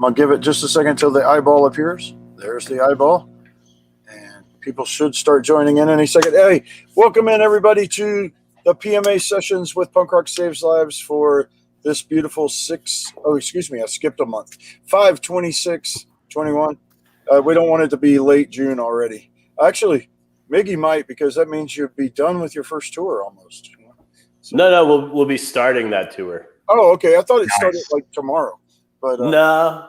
going to give it just a second until the eyeball appears. There's the eyeball. And people should start joining in any second. Hey, welcome in, everybody, to the PMA sessions with Punk Rock Saves Lives for this beautiful I skipped a month. 5/26/21. We don't want it to be late June already. Actually, Miggy might, because that means you'd be done with your first tour almost. So, No, we'll be starting that tour. Oh, okay. I thought it started like tomorrow. But no,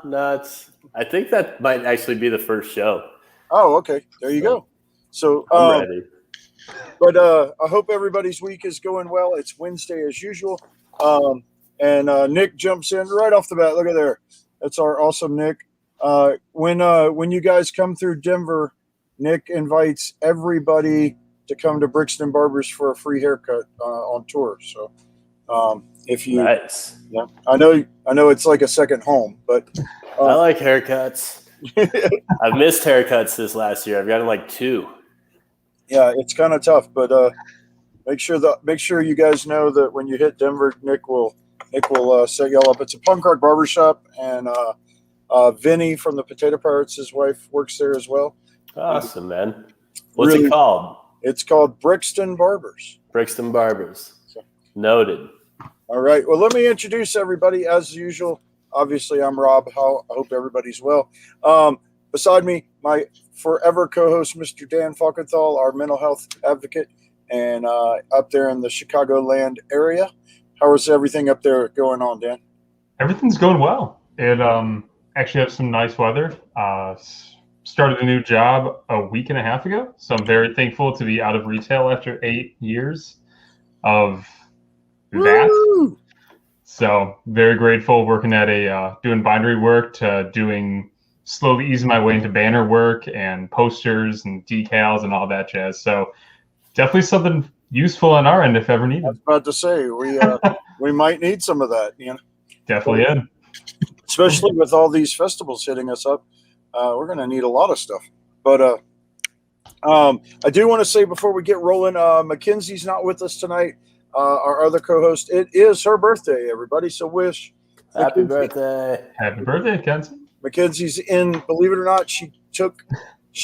I think that might actually be the first show. Oh, okay. There you go. So I'm ready. But I hope everybody's week is going well. It's Wednesday as usual. And Nick jumps in right off the bat. Look at there. That's our awesome Nick. When you guys come through Denver, Nick invites everybody to come to Brixton Barbers for a free haircut on tour. So if you, nice. Yeah, I know it's like a second home, but I like haircuts. I've missed haircuts this last year. I've gotten like 2. Yeah, it's kind of tough, but make sure you guys know that when you hit Denver, Nick will set y'all up. It's a punk rock barbershop, and Vinny from the Potato Pirates, his wife, works there as well. Awesome, man. What's it called? It's called Brixton Barbers. Brixton Barbers. Noted. All right. Well, let me introduce everybody as usual. Obviously, I'm Rob. I hope everybody's well. Beside me, my forever co-host, Mr. Dan Falkenthal, our mental health advocate, and up there in the Chicagoland area. How is everything up there going on, Dan? Everything's going well. It actually has some nice weather. Started a new job a week and a half ago, so I'm very thankful to be out of retail after 8 years of that. Woo! So very grateful working at doing bindery work to doing slowly easing my way into banner work and posters and decals and all that jazz. So definitely something useful on our end if ever needed. I was about to say we might need some of that, Definitely in. Especially with all these festivals hitting us up. We're going to need a lot of stuff. But I do want to say before we get rolling, Mackenzie's not with us tonight. Our other co-host. It is her birthday, everybody. So wish. Happy birthday. Happy birthday, Kenzie. Mackenzie's in, believe it or not, she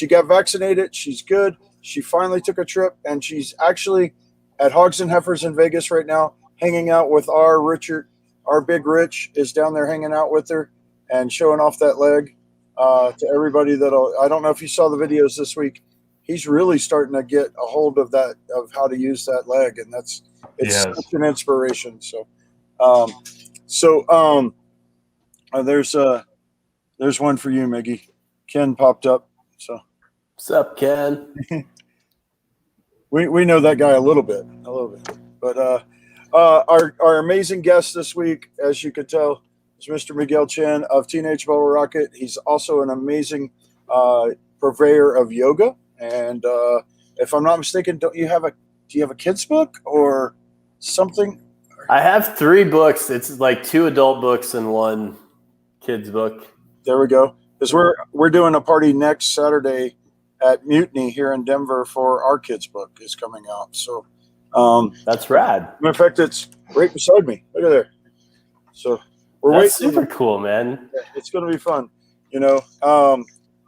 got vaccinated. She's good. She finally took a trip, and she's actually at Hogs and Heifers in Vegas right now, hanging out with our Richard. Our big Rich is down there hanging out with her and showing off that leg to everybody. I don't know if you saw the videos this week. He's really starting to get a hold of how to use that leg, and it's such an inspiration. So, there's one for you, Miggy. Ken popped up. So, what's up, Ken? we know that guy a little bit, but our amazing guest this week, as you could tell, is Mr. Miguel Chen of Teenage Bubble Rocket. He's also an amazing purveyor of yoga, and if I'm not mistaken, do you have a kids book or something? I have 3 books. It's like 2 adult books and 1 kids book. There we go. Because we're doing a party next Saturday at Mutiny here in Denver for our kids book is coming out. So that's rad. Matter of fact, it's right beside me. Look at there. So we're waiting. That's super cool, man. It's going to be fun.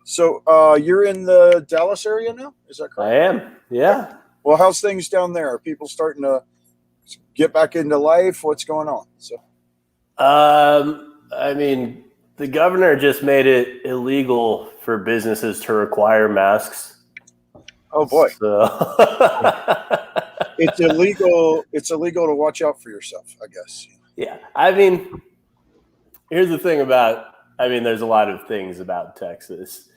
So you're in the Dallas area now? Is that correct? I am. Yeah. Well, how's things down there? Are people starting to get back into life? What's going on? So, I mean, the governor just made it illegal for businesses to require masks. Oh boy. So It's illegal to watch out for yourself, I guess. Yeah. I mean, here's the thing there's a lot of things about Texas,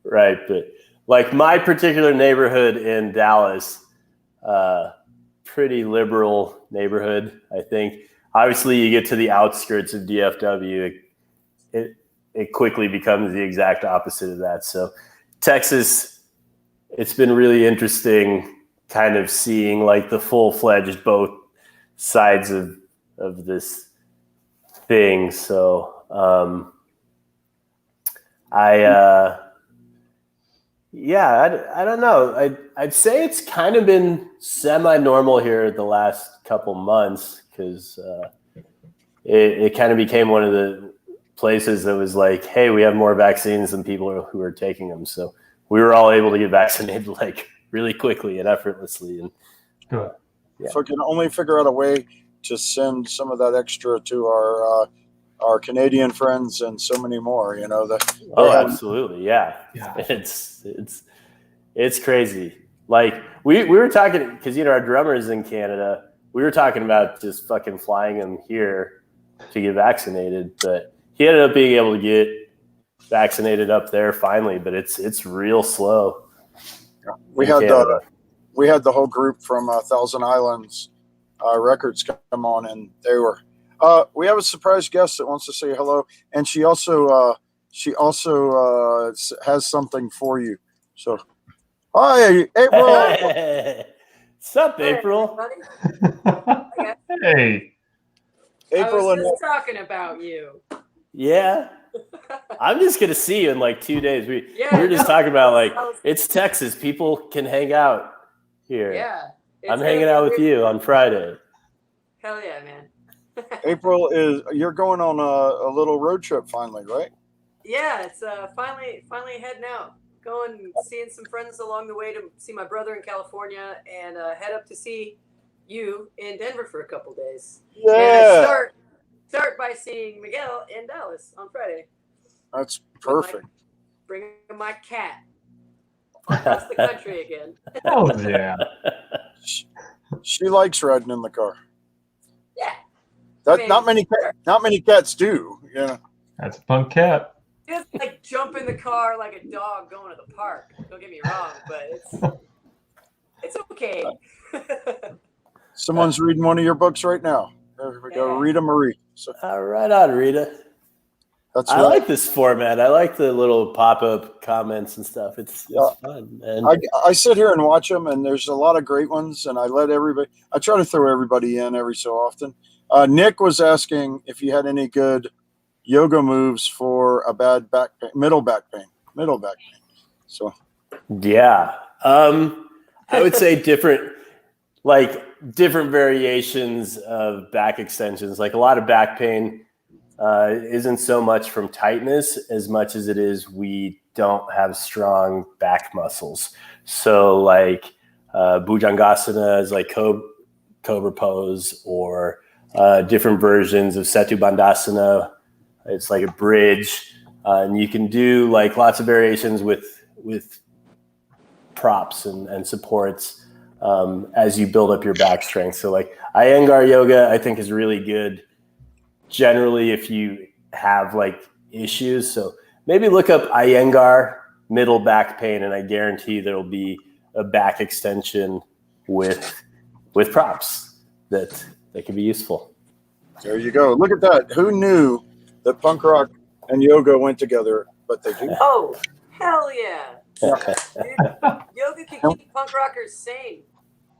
right? But like my particular neighborhood in Dallas, pretty liberal neighborhood, I think. Obviously, you get to the outskirts of DFW, it quickly becomes the exact opposite of that. So Texas, it's been really interesting kind of seeing like the full-fledged both sides of this thing. So I don't know. I'd say it's kind of been semi-normal here the last couple months because it kind of became one of the places that was like, hey, we have more vaccines than people who are taking them. So we were all able to get vaccinated like really quickly and effortlessly. And Good. If I can only figure out a way to send some of that extra to our Canadian friends and so many more, absolutely. Yeah. It's crazy. Like we were talking, because our drummer's in Canada. We were talking about just fucking flying him here to get vaccinated, but he ended up being able to get vaccinated up there finally. But it's real slow. We had the whole group from Thousand Islands Records come on, and they were. We have a surprise guest that wants to say hello, and she also has something for you. So, hi, April. What's up, April? Hey. April, I was just talking about you. Yeah. I'm just gonna see you in like 2 days. We were just talking about like it's Texas. People can hang out here. Yeah. I'm hanging out with you on Friday. Hell yeah, man. April, you're going on a little road trip finally, right? Yeah, it's finally heading out. Going seeing some friends along the way to see my brother in California, and head up to see you in Denver for a couple days. Yeah. And I start by seeing Miguel in Dallas on Friday. That's perfect. Bringing my cat across the country again. Oh yeah. She likes riding in the car. Yeah. Not many cats do. Yeah. That's a fun cat. Just like jump in the car like a dog going to the park. Don't get me wrong, but it's okay. Someone's reading one of your books right now. There we go, Rita Marie. So, right on, Rita. I like this format. I like the little pop-up comments and stuff. It's fun, man. I sit here and watch them, and there's a lot of great ones, and I try to throw everybody in every so often. Nick was asking if you had any good yoga moves for a bad middle back pain. So yeah, I would say different variations of back extensions. Like a lot of back pain isn't so much from tightness as much as it is we don't have strong back muscles. So like Bhujangasana is like cobra pose, or different versions of Setu Bandhasana. It's like a bridge, and you can do like lots of variations with props and supports as you build up your back strength. So like Iyengar yoga, I think is really good generally if you have like issues. So maybe look up Iyengar middle back pain, and I guarantee there'll be a back extension with props that can be useful. there you go. Look at that. Who knew that punk rock and yoga went together? But they do. Oh, hell yeah. Yoga can keep punk rockers sane.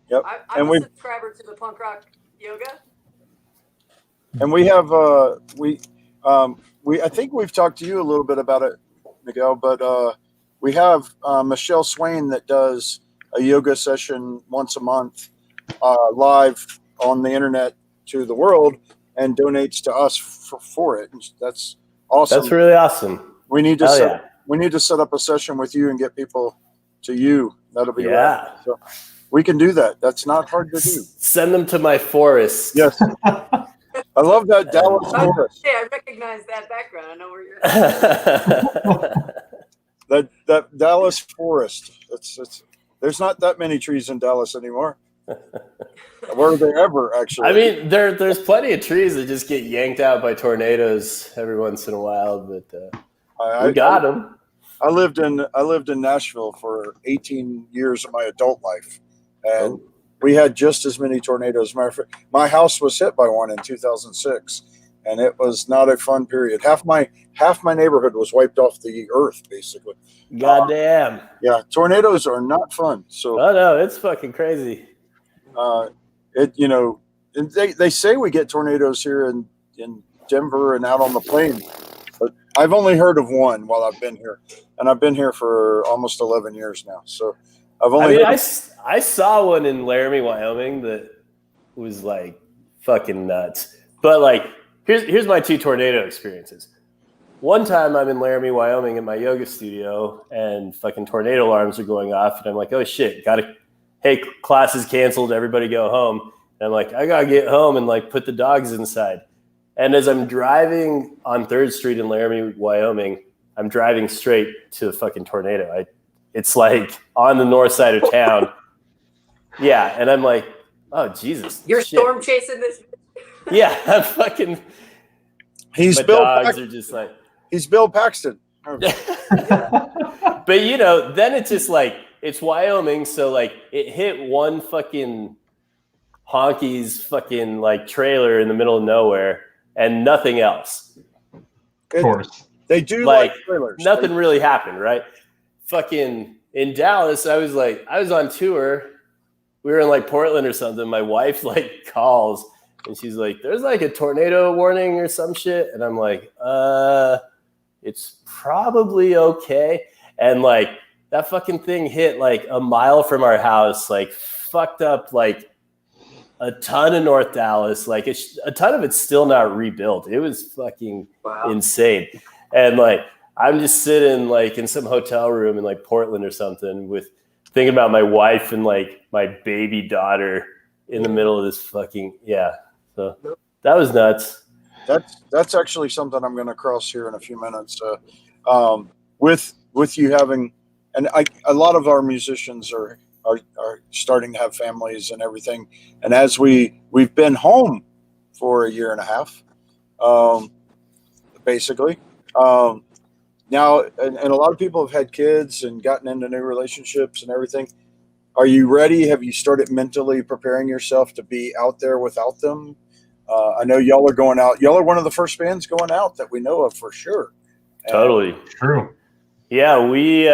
Yep. I'm a subscriber to the punk rock yoga. And we have I think we've talked to you a little bit about it, Miguel, but we have Michelle Swain that does a yoga session once a month live on the internet to the world and donates to us for it. And that's awesome. That's really awesome. We need to set up a session with you and get people to you. That'll be right. So we can do that. That's not hard to do. Send them to my forest. Yes. I love that Dallas forest. Yeah, I recognize that background. I know where you're at. that Dallas forest. It's there's not that many trees in Dallas anymore. Were there ever, actually? I mean, there's plenty of trees that just get yanked out by tornadoes every once in a while, but we got them. I lived in Nashville for 18 years of my adult life, and we had just as many tornadoes. My house was hit by one in 2006, and it was not a fun period. Half my neighborhood was wiped off the earth, basically. Goddamn. Yeah, tornadoes are not fun. So. Oh no, it's fucking crazy. They say we get tornadoes here in Denver and out on the plain, but I've only heard of one while I've been here, and I've been here for almost 11 years now. So I saw one in Laramie, Wyoming that was like fucking nuts. But like, here's my two tornado experiences. one time I'm in Laramie, Wyoming in my yoga studio and fucking tornado alarms are going off. And I'm like, oh shit, hey, class is canceled. Everybody go home. And I'm like, I got to get home and like put the dogs inside. And as I'm driving on 3rd Street in Laramie, Wyoming, I'm driving straight to a fucking tornado. It's like on the north side of town. Yeah. And I'm like, oh, Jesus. You're shit. storm chasing this. Yeah. I'm fucking. He's my Bill. dogs are just like. He's Bill Paxton. But, then it's just like, it's Wyoming. So like it hit one fucking honky's fucking like trailer in the middle of nowhere and nothing else. Of course. They do like trailers. Nothing really happened, right? Fucking in Dallas, I was on tour. We were in like Portland or something. My wife like calls and she's like, there's like a tornado warning or some shit. And I'm like, it's probably okay. And like that fucking thing hit like a mile from our house, like fucked up like a ton of North Dallas. Like a ton of it's still not rebuilt. It was fucking insane. And like, I'm just sitting like in some hotel room in like Portland or something with thinking about my wife and like my baby daughter in the middle of this fucking, So that was nuts. That's actually something I'm going to cross here in a few minutes. With you having, and a lot of our musicians are starting to have families and everything. And as we've been home for a year and a half, basically. Now, and a lot of people have had kids and gotten into new relationships and everything. Are you ready? Have you started mentally preparing yourself to be out there without them? I know y'all are going out. Y'all are one of the first bands going out that we know of for sure. Totally. True. Yeah, we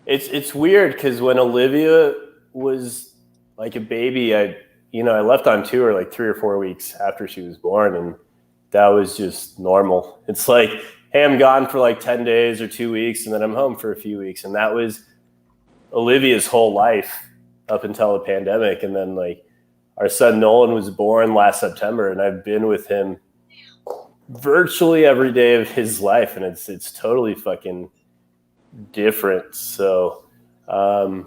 it's weird because when Olivia was like a baby, I left on tour like 3 or 4 weeks after she was born, and that was just normal. It's like, hey, I'm gone for like 10 days or 2 weeks, and then I'm home for a few weeks. And that was Olivia's whole life up until the pandemic. And then like our son Nolan was born last September, and I've been with him virtually every day of his life, and it's totally fucking different. So I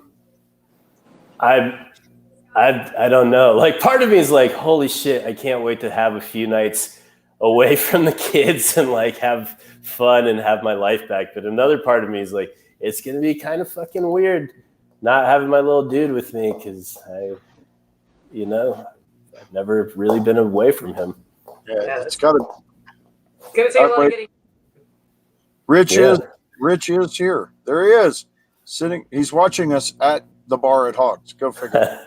don't know. Like part of me is like, holy shit, I can't wait to have a few nights away from the kids and like have fun and have my life back. But another part of me is like, it's going to be kind of fucking weird not having my little dude with me because I've never really been away from him. Yeah, it's got to. It's gonna take a lot of getting. Rich is here. There he is, sitting. He's watching us at the bar at Hogs. Go figure.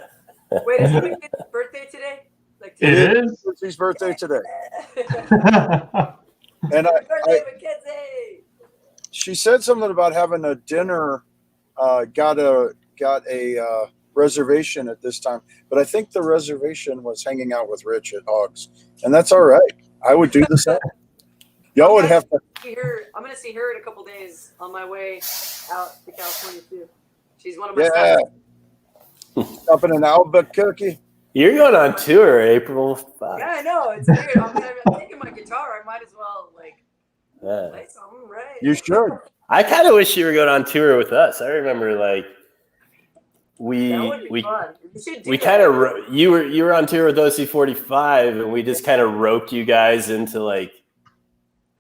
Wait, is it his birthday today? Like It is? It's his birthday today. And Birthday, Mackenzie! she said something about having a dinner. Got a reservation at this time, but I think the reservation was hanging out with Rich at Hogs, and that's all right. I would do the same. Y'all would have to. I'm going to see her in a couple days on my way out to California too. She's one of my stars. Up in an Albuquerque. You're going on tour April 5th. Yeah, I know. It's weird. I'm taking my guitar. I might as well play something, right? You should. I kind of wish you were going on tour with us. I remember like That would be fun. we kind of you were on tour with OC45, and we just kind of roped you guys into like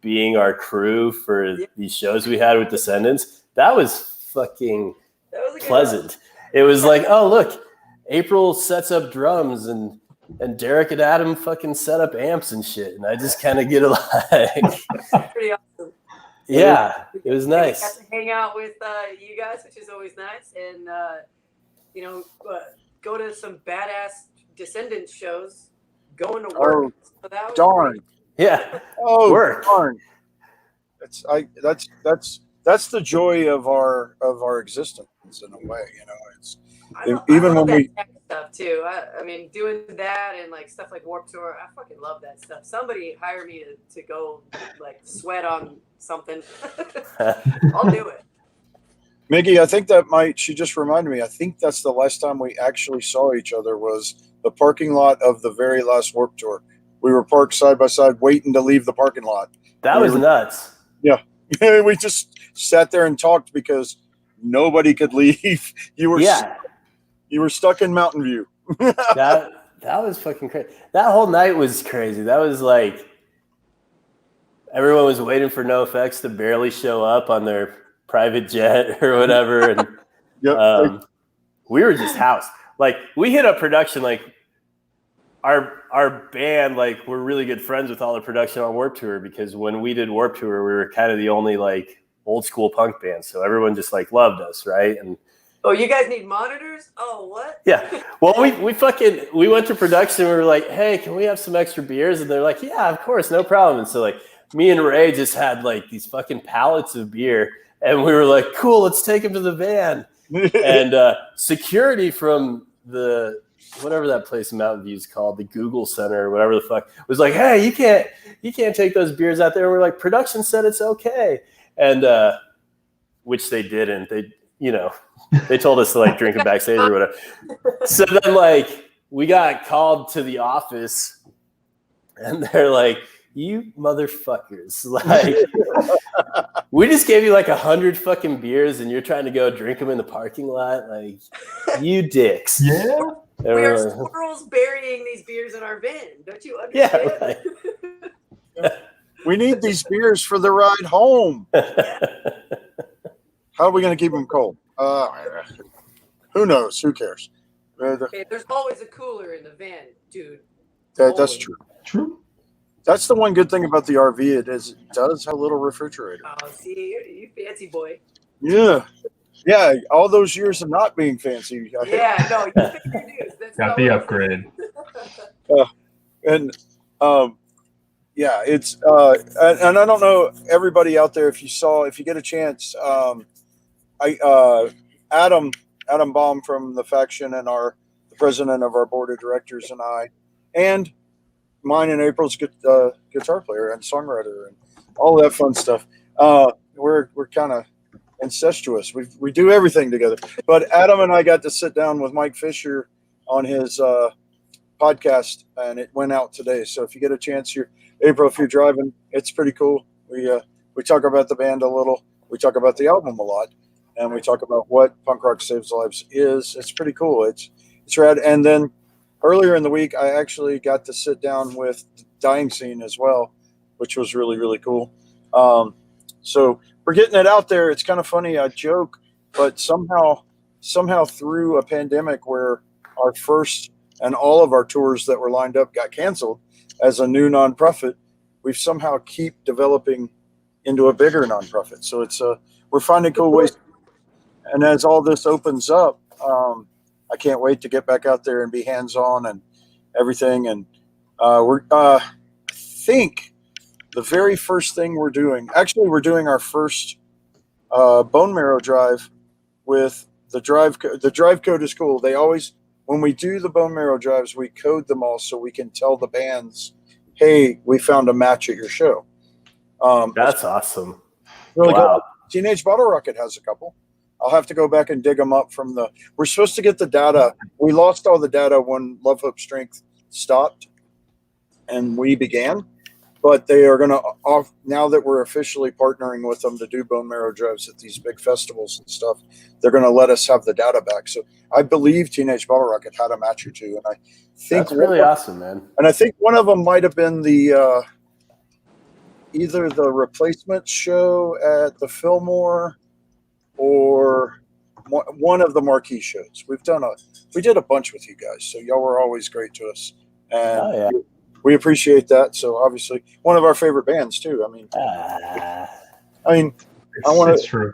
being our crew for these shows we had with Descendants. That was fucking pleasant. It was like, oh look, April sets up drums and Derek and Adam fucking set up amps and shit, and I just kind of get a like pretty awesome. Yeah, it was nice. Got to hang out with you guys, which is always nice, and go to some badass Descendants shows. Going to work. So that was darn. Great. Yeah. Oh, work. Darn. That's the joy of our existence in a way. It's even when we tech stuff too. I mean, doing that and like stuff like Warped Tour. I fucking love that stuff. Somebody hire me to go like sweat on something. I'll do it. Miggy, I think she just reminded me, I think that's the last time we actually saw each other was the parking lot of the very last Warped Tour. We were parked side by side, waiting to leave the parking lot. That was nuts. Yeah, we just sat there and talked because nobody could leave. You were stuck in Mountain View. that was fucking crazy. That whole night was crazy. That was like everyone was waiting for NoFX to barely show up on their private jet or whatever, and we were just housed. Like we hit up production. Like our band, like we're really good friends with all the production on Warped Tour because when we did Warped Tour, we were kind of the only like old school punk band, so everyone just like loved us, right? And oh, you guys need monitors? Oh, what? Yeah. Well, we went to production. We were like, hey, can we have some extra beers? And they're like, yeah, of course, no problem. And so like me and Ray just had like these fucking pallets of beer, and we were like, cool, let's take them to the van. And security from the whatever that place in Mountain View is called, the Google Center or whatever the fuck, was like, hey, you can't take those beers out there. And we're like, production said it's okay, and which they didn't. They told us to like drink it backstage or whatever. So then like we got called to the office, and they're like, you motherfuckers, like we just gave you like 100 fucking beers and you're trying to go drink them in the parking lot, like you dicks. Yeah. We are squirrels burying these beers in our van. Don't you understand? Yeah, right. We need these beers for the ride home. How are we going to keep them cold? Who knows? Who cares? Okay, there's always a cooler in the van, dude. That's true. True. That's the one good thing about the RV. It does have a little refrigerator. Oh, see, you fancy boy. Yeah. Yeah, all those years of not being fancy. Yeah, no, you pay your dues. That's Got the upgrade. Yeah, it's and I don't know everybody out there, if you get a chance, Adam Baum from the faction and the president of our board of directors and I, and mine and April's guitar player and songwriter and all that fun stuff. We're kind of incestuous. We do everything together. But Adam and I got to sit down with Mike Fisher on his podcast, and it went out today. So if you get a chance, April, if you're driving, it's pretty cool. We talk about the band a little. We talk about the album a lot, and we talk about what Punk Rock Saves Lives is. It's pretty cool. It's rad. And then earlier in the week, I actually got to sit down with Dying Scene as well, which was really, really cool. So we're getting it out there. It's kind of funny. I joke, but somehow through a pandemic where our first and all of our tours that were lined up got canceled as a new nonprofit, we've somehow keep developing into a bigger nonprofit. So we're finding cool ways. And as all this opens up, I can't wait to get back out there and be hands-on and everything. And I think the very first thing we're doing our first bone marrow drive with the drive. The drive code is cool. They always, when we do the bone marrow drives, we code them all so we can tell the bands, hey, we found a match at your show. That's awesome. Really wow. Cool. Teenage Bottle Rocket has a couple. I'll have to go back and dig them up we're supposed to get the data. We lost all the data when Love, Hope, Strength stopped and we began, but they are going to now that we're officially partnering with them to do bone marrow drives at these big festivals and stuff, they're going to let us have the data back. So I believe Teenage Bottle Rocket had a match or two. And I think that's really awesome, man. And I think one of them might've been the, either the replacement show at the Fillmore or one of the marquee shows. We did a bunch with you guys, so y'all were always great to us, and we appreciate that. So obviously, one of our favorite bands too. I mean, It's true.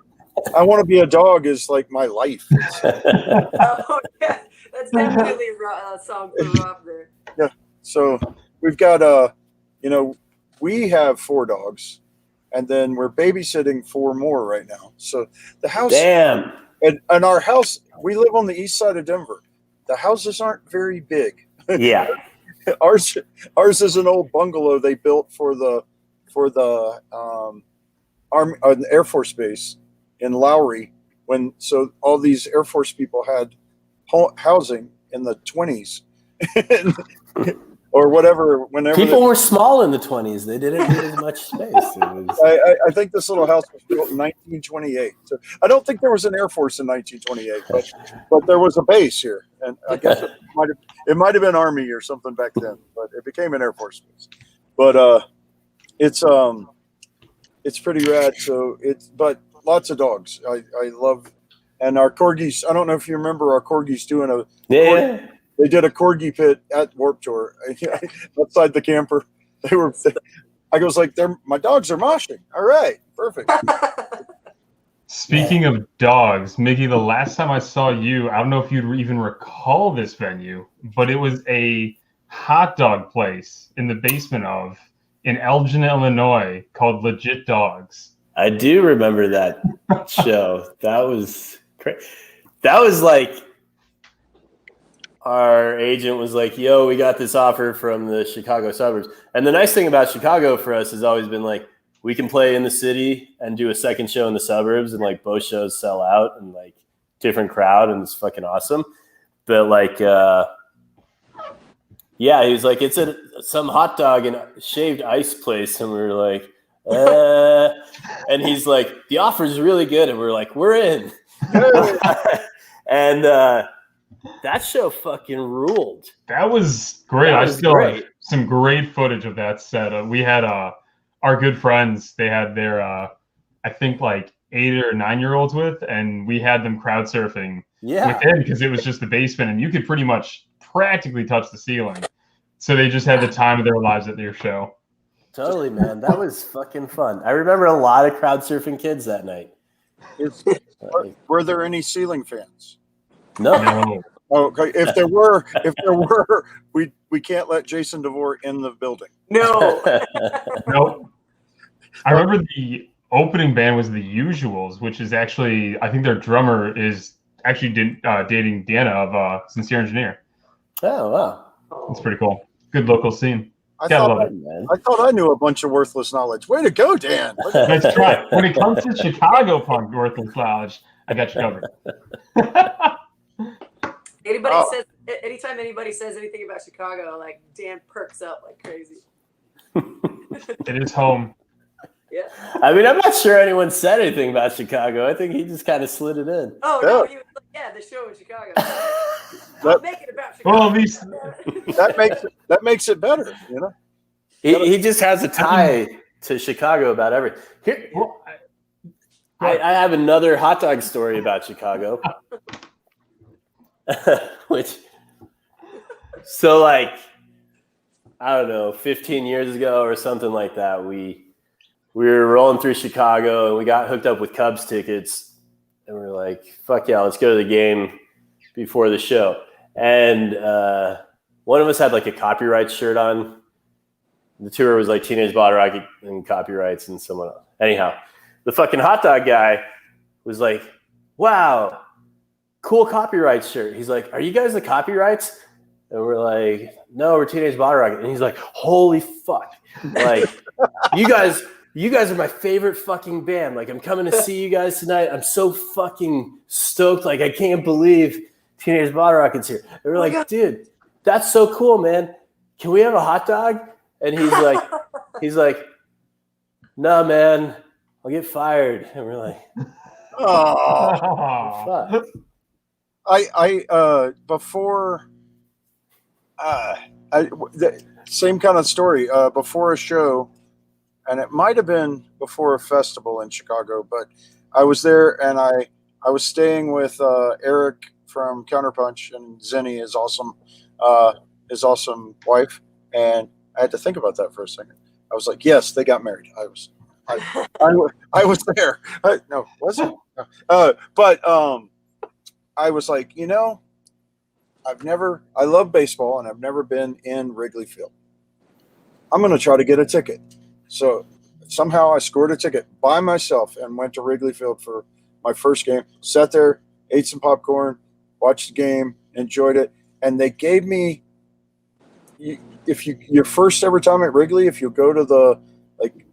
I want to be a dog is like my life. Oh yeah, that's definitely a song for Rob there. Yeah. So we've got we have 4 dogs. And then we're babysitting 4 more right now. So the house, damn, and our house, we live on the east side of Denver. The houses aren't very big. Yeah, ours is an old bungalow they built for the Air Force Base in Lowry. So all these Air Force people had housing in the 20s. or whatever. Whenever People were small in the 20s. They didn't need as much space. I think this little house was built in 1928. So I don't think there was an Air Force in 1928, but there was a base here, and I guess it might have been Army or something back then, but it became an Air Force base. But it's pretty rad. So but lots of dogs. I love, and our corgis. I don't know if you remember our corgis doing a Yeah. They did a corgi pit at Warped Tour outside the camper. I was like, my dogs are moshing. All right, perfect. Speaking of dogs, Mickey, the last time I saw you, I don't know if you even recall this venue, but it was a hot dog place in the basement in Elgin, Illinois, called Legit Dogs. I do remember that show. That was crazy. That was like, our agent was like, yo, we got this offer from the Chicago suburbs. And the nice thing about Chicago for us has always been like, we can play in the city and do a second show in the suburbs, and like both shows sell out and like different crowd, and it's fucking awesome. But like, yeah, he was like, it's some hot dog and shaved ice place. And we were like, and he's like, the offer is really good. And we're like, we're in. And, that show fucking ruled. That was great. I still have some great footage of that set. We had our good friends. They had their, I think like 8 or 9-year-olds with, and we had them crowd surfing within because it was just the basement, and you could practically touch the ceiling. So they just had the time of their lives at their show. Totally, man. That was fucking fun. I remember a lot of crowd surfing kids that night. Were there any ceiling fans? No. Oh, okay. If there were, we can't let Jason DeVore in the building. No. Nope. I remember the opening band was the Usuals, which is actually, I think their drummer is actually dating Deanna of Sincere Engineer. Oh, wow. It's pretty cool. Good local scene. I thought I knew a bunch of worthless knowledge. Way to go, Dan. That's right. When it comes to Chicago punk worthless knowledge, I got you covered. Anytime anybody says anything about Chicago, like Dan perks up like crazy. It is home. Yeah. I mean, I'm not sure anyone said anything about Chicago. I think he just kind of slid it in. Oh, no, he was like, yeah, the show in Chicago. I'll make it about Chicago. Well, at least that makes it better, you know? He just has a tie to Chicago about everything. Here, I have another hot dog story about Chicago. So like, I don't know, 15 years ago or something like that, we were rolling through Chicago and we got hooked up with Cubs tickets, and we were like, fuck yeah, let's go to the game before the show. And one of us had like a copyright shirt on. The tour was like Teenage Bottle Rocket and copyrights and someone else. Anyhow, the fucking hot dog guy was like, wow, cool copyright shirt. He's like, are you guys the copyrights? And we're like, no, we're Teenage Bottle Rocket. And he's like, holy fuck. Like, you guys are my favorite fucking band. Like, I'm coming to see you guys tonight. I'm so fucking stoked. Like, I can't believe Teenage Bottle Rocket's here. And we're like, dude, that's so cool, man. Can we have a hot dog? And he's like, no, man, I'll get fired. And we're like, oh, fuck. Same kind of story. Before a show, and it might have been before a festival in Chicago, but I was there and I was staying with Eric from Counterpunch and Zenny, his awesome wife, and I had to think about that for a second. I was like, yes, they got married. I was there. No, was it? But I was like, you know, I love baseball and I've never been in Wrigley Field. I'm going to try to get a ticket. So somehow I scored a ticket by myself and went to Wrigley Field for my first game, sat there, ate some popcorn, watched the game, enjoyed it. And they gave me, your first ever time at Wrigley, if you go to the, like,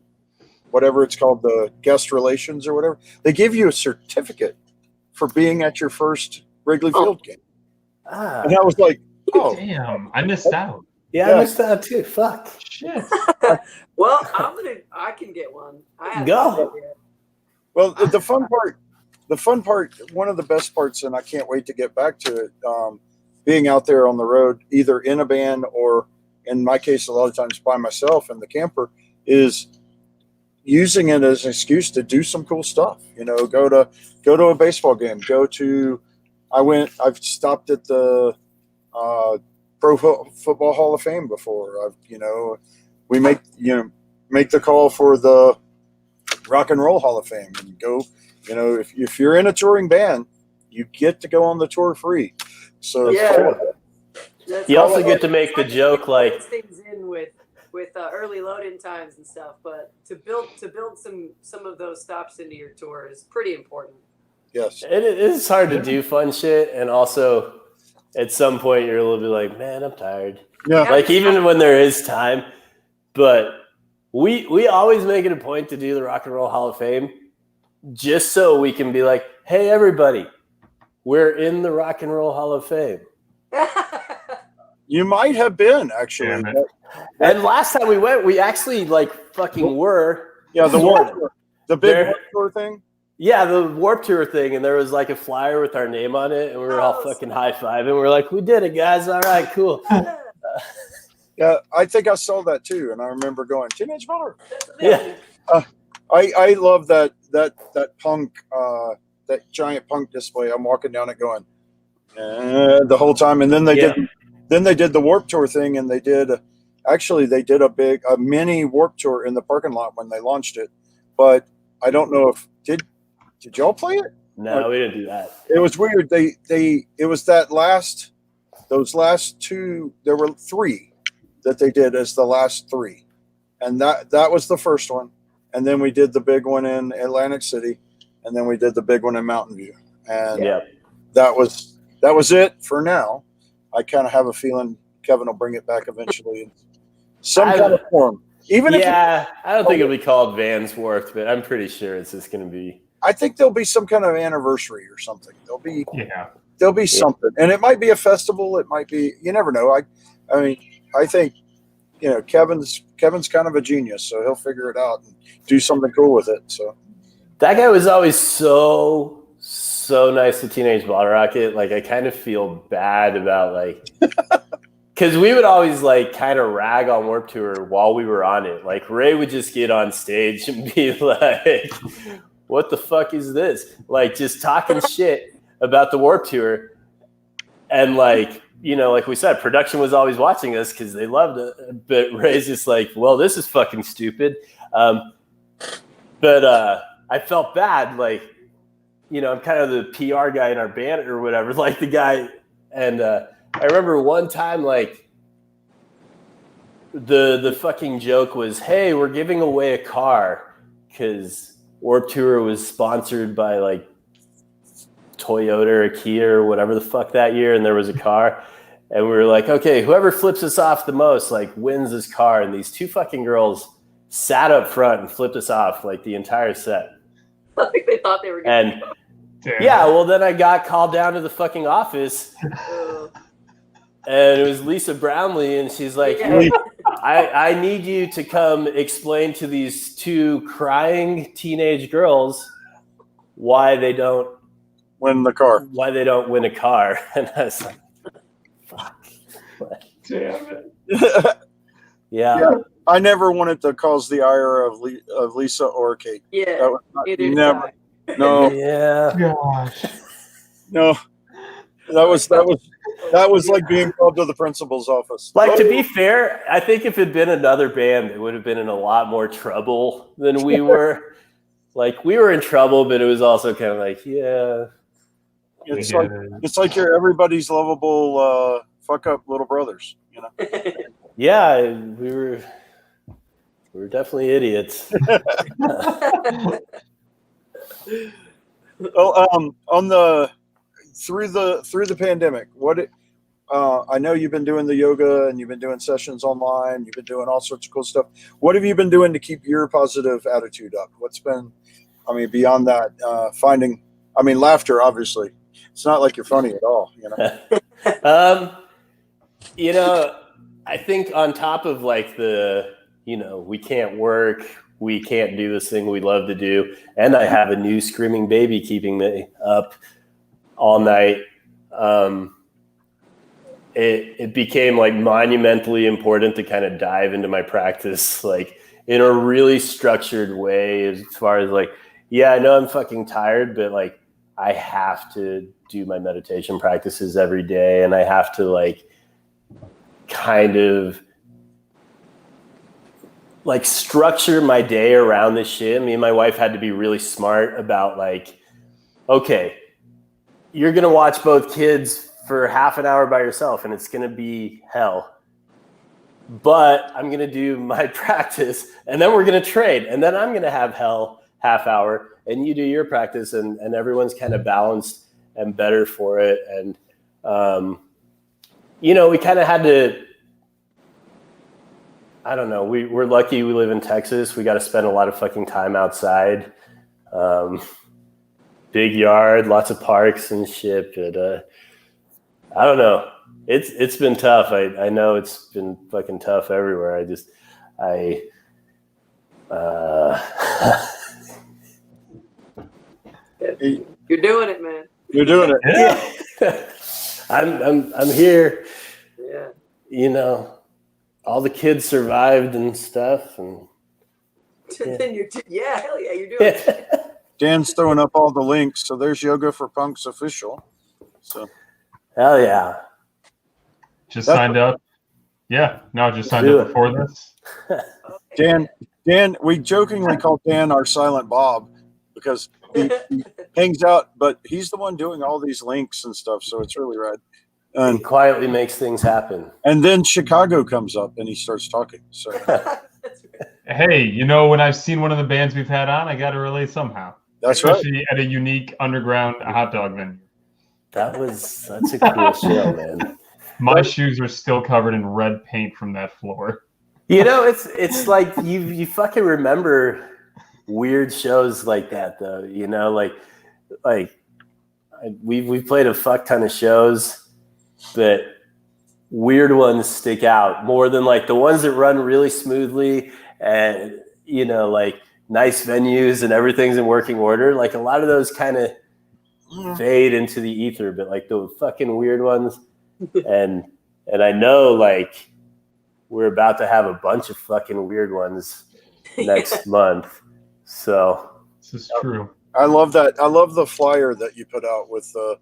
whatever it's called, the guest relations or whatever, they give you a certificate for being at your first Wrigley Field game. And I was like, oh, damn, I missed out. Yeah, I missed out too. Fuck. Shit. Well, I can get one. I haven't Go. done it yet. Well, the fun part, one of the best parts, and I can't wait to get back to it, being out there on the road, either in a band or in my case, a lot of times by myself in the camper, is using it as an excuse to do some cool stuff. You know, go to a baseball game, I've stopped at the Football Hall of Fame before. We make the call for the Rock and Roll Hall of Fame and go. If you're in a touring band, you get to go on the tour free. So Yeah. You also get to make the joke like things in with early load-in times and stuff, but to build some of those stops into your tour is pretty important. Yes, it is hard to do fun shit, and also at some point you're a little bit like, man, I'm tired. Yeah. Like even when there is time, but we always make it a point to do the Rock and Roll Hall of Fame just so we can be like, hey, everybody, we're in the Rock and Roll Hall of Fame. You might have been actually. Yeah, And last time we went, we actually like fucking were. Yeah, the Sort Warped Tour, the big Warped Tour thing. Yeah, the Warped Tour thing, and there was like a flyer with our name on it, and we were all fucking high-fiving. We're like, we did it, guys. All right, cool. Yeah, I think I saw that too, and I remember going, Teenage Motor. Yeah. I love that punk, that giant punk display. I'm walking down it going the whole time, and then they did the Warped Tour thing, and they did a mini Warped Tour in the parking lot when they launched it. But I don't know if did y'all play it? No, we didn't do that. It was weird. It was those last two. There were three that they did as the last three, and that was the first one. And then we did the big one in Atlantic City, and then we did the big one in Mountain View, and that was it for now. I kind of have a feeling Kevin will bring it back eventually in some kind of form. I don't think it'll be called Vans Warped, but I'm pretty sure it's just going to be. I think there'll be some kind of anniversary or something. There'll be something, and it might be a festival. It might be. You never know. I mean, I think Kevin's kind of a genius, so he'll figure it out and do something cool with it. So that guy was always so nice to Teenage Bottle Rocket. Like I kind of feel bad about like. Because we would always like kind of rag on Warped Tour while we were on it. Like Ray would just get on stage and be like, what the fuck is this? Like just talking shit about the Warped Tour. And like, like we said, production was always watching us because they loved it. But Ray's just like, well, this is fucking stupid. But I felt bad. Like, I'm kind of the PR guy in our band or whatever, like the guy. And, I remember one time, like, the fucking joke was, hey, we're giving away a car because Warped Tour was sponsored by, like, Toyota or Kia or whatever the fuck that year, and there was a car. And we were like, okay, whoever flips us off the most, like, wins this car. And these two fucking girls sat up front and flipped us off, like, the entire set. Like they thought they were going to. Yeah, well, then I got called down to the fucking office. And it was Lisa Brownlee, and she's like, I need you to come explain to these two crying teenage girls why they don't win the car. Why they don't win a car. And I was like, fuck. Damn it. Yeah. I never wanted to cause the ire of Lisa or Kate. Yeah. Never. No. Yeah. Gosh. No. That was like being called to the principal's office. Like, to be fair, I think if it had been another band, it would have been in a lot more trouble than we were. Like, we were in trouble, but it was also kind of like, It's like you're everybody's lovable fuck up little brothers, Yeah, we were definitely idiots. Well, through the pandemic, I know you've been doing the yoga and you've been doing sessions online. You've been doing all sorts of cool stuff. What have you been doing to keep your positive attitude up? What's been, beyond that, laughter, obviously. It's not like you're funny at all, I think on top of like the, we can't work, we can't do this thing we love to do, and I have a new screaming baby keeping me up all night. It became like monumentally important to kind of dive into my practice like in a really structured way, as far as like, yeah, I know I'm fucking tired, but like I have to do my meditation practices every day, and I have to like kind of like structure my day around this shit. Me and my wife had to be really smart about like, okay, you're going to watch both kids for half an hour by yourself and it's going to be hell. But I'm going to do my practice and then we're going to trade. And then I'm going to have hell half hour and you do your practice, and everyone's kind of balanced and better for it. And, we kind of had to, I don't know. We're lucky we live in Texas. We got to spend a lot of fucking time outside. Big yard, lots of parks and shit. But I don't know. It's been tough. I know it's been fucking tough everywhere. You're doing it, man. You're doing it. Yeah. I'm here. Yeah. All the kids survived and stuff, and Then hell yeah, you're doing it. Dan's throwing up all the links, so there's Yoga for Punks official. So hell yeah. Just signed up. Yeah, no, just signed up before this. Dan, we jokingly call Dan our silent Bob because he hangs out, but he's the one doing all these links and stuff, so it's really rad. He quietly makes things happen. And then Chicago comes up and he starts talking. So hey, when I've seen one of the bands we've had on, I got to relate somehow. That's right. Especially at a unique underground hot dog venue. That's a cool show, man. My shoes are still covered in red paint from that floor. It's like you fucking remember weird shows like that, though. Like we've played a fuck ton of shows, but weird ones stick out more than like the ones that run really smoothly and like nice venues and everything's in working order. Like a lot of those kind of fade into the ether, but like the fucking weird ones. And I know like we're about to have a bunch of fucking weird ones next month. So this is true. I love that. I love the flyer that you put out with the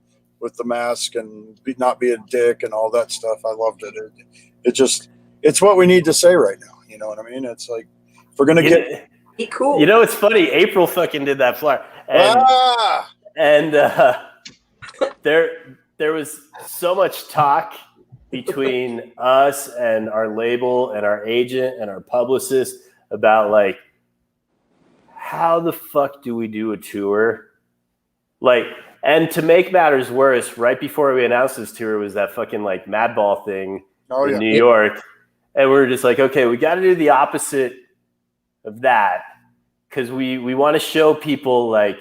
mask and not be a dick and all that stuff. I loved it. It's what we need to say right now. You know what I mean? It's like, if we're going to get Be cool. It's funny. April fucking did that flyer. And there was so much talk between us and our label and our agent and our publicist about like, how the fuck do we do a tour? Like, and to make matters worse, right before we announced this tour was that fucking like Madball thing in New York. And we were just like, okay, we got to do the opposite of that. Cause we want to show people like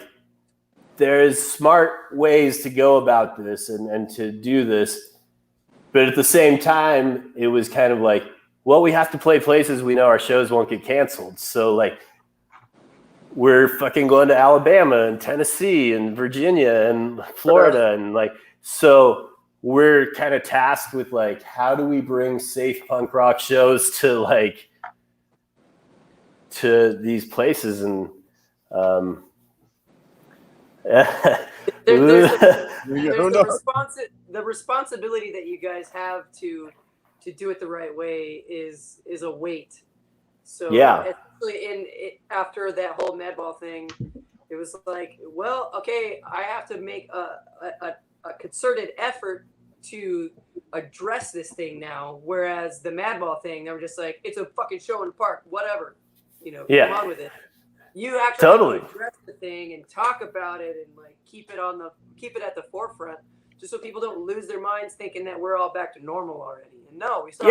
there's smart ways to go about this and to do this. But at the same time, it was kind of like, well, we have to play places we know our shows won't get canceled. So like, we're fucking going to Alabama and Tennessee and Virginia and Florida. And like, so we're kind of tasked with like, how do we bring safe punk rock shows to these places? And, there's the responsibility that you guys have to do it the right way is a weight. So yeah, especially after that whole Madball thing, it was like, well, okay, I have to make a concerted effort to address this thing now. Whereas the Madball thing, they were just like, it's a fucking show in the park, whatever, come on with it. You actually totally have to address the thing and talk about it and like keep it at the forefront, just so people don't lose their minds thinking that we're all back to normal already. And no, we still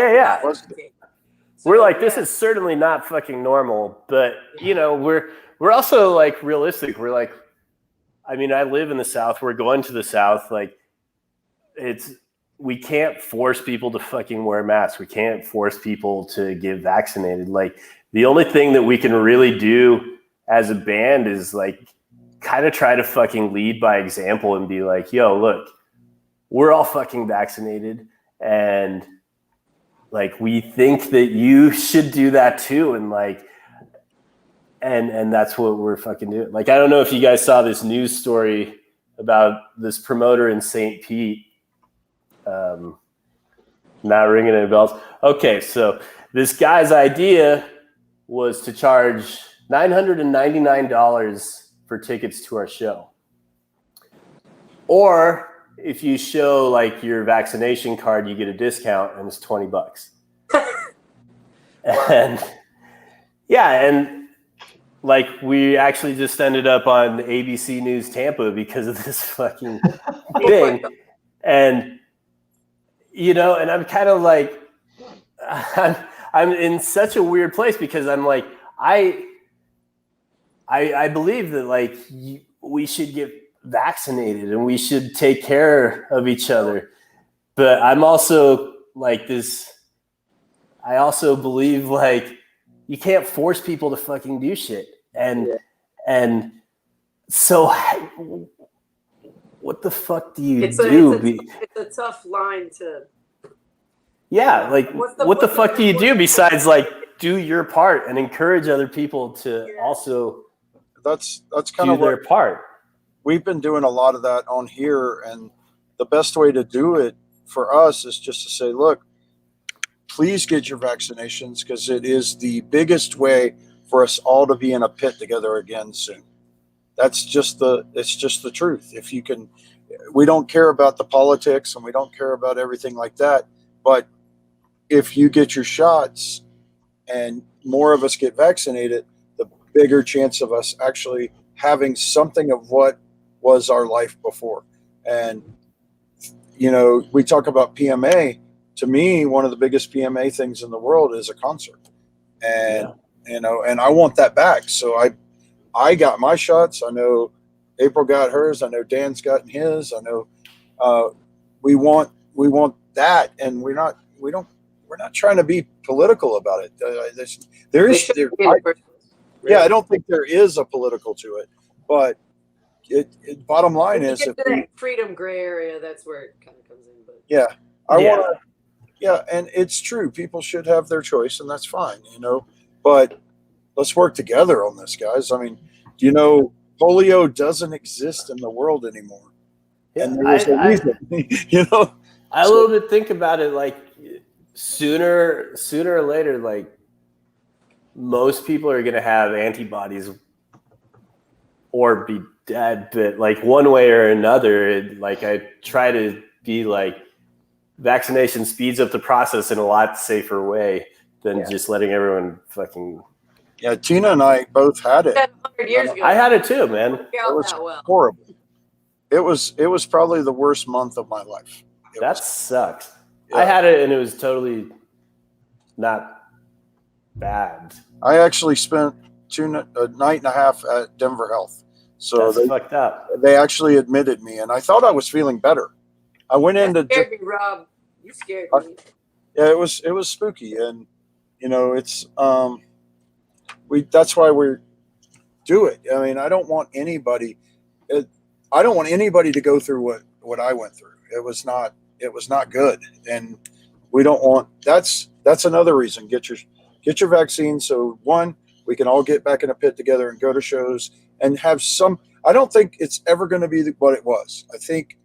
So, we're like, this is certainly not fucking normal, but we're also like realistic. We're like, I mean, I live in the South. We're going to the South. Like, it's we can't force people to fucking wear masks. We can't force people to get vaccinated. Like, the only thing that we can really do as a band is like kind of try to fucking lead by example and be like, yo, look, we're all fucking vaccinated, and like, we think that you should do that too. And like, and that's what we're fucking doing. Like, I don't know if you guys saw this news story about this promoter in St. Pete. Not ringing any bells. Okay, so this guy's idea was to charge $999 for tickets to our show. Or if you show like your vaccination card, you get a discount, and it's $20. And yeah, and like, we actually just ended up on ABC News Tampa because of this fucking thing. And you know, and I'm kind of like, I'm in such a weird place because I'm like, I believe that like we should get vaccinated and we should take care of each other. But I'm also like this, I also believe like you can't force people to fucking do shit. And so what the fuck do you do? It's a tough line to. Yeah, like what the fuck do you do besides like do your part and encourage other people to also that's kind do of their part. We've been doing a lot of that on here, and the best way to do it for us is just to say, look, please get your vaccinations, because it is the biggest way for us all to be in a pit together again soon. It's just the truth. If you can, we don't care about the politics and we don't care about everything like that. But if you get your shots and more of us get vaccinated, the bigger chance of us actually having something of what was our life before. And, you know, we talk about PMA. To me, one of the biggest PMA things in the world is a concert. And, you know, and I want that back. So I got my shots. I know April got hers. I know Dan's gotten his. I know we want that, and we're not trying to be political about it. I don't think there is a political to it, but bottom line is, if that freedom gray area, that's where it kind of comes in. But and it's true. People should have their choice, and that's fine, you know. But let's work together on this, guys. I mean, you know, polio doesn't exist in the world anymore. Yeah, and there's a reason, you know. I a little bit think about it like sooner or later, like most people are going to have antibodies or be dead, but like one way or another, like I try to be like, vaccination speeds up the process in a lot safer way than just letting everyone fucking. Yeah, Tina and I both had it. 100 years ago. I had it too, man. It was horrible. It was probably the worst month of my life. That sucks. Yeah. I had it and it was totally not bad. I actually spent a night and a half at Denver Health. So that's fucked up. They actually admitted me, and I thought I was feeling better. I went in to. Scared me, Rob. You scared me. Yeah, it was spooky, and you know, it's that's why we do it. I mean, I don't want anybody to go through what I went through. It was not good, and we don't want. That's another reason. Get your vaccine. So one, we can all get back in a pit together and go to shows and have some. I don't think it's ever going to be what it was. I think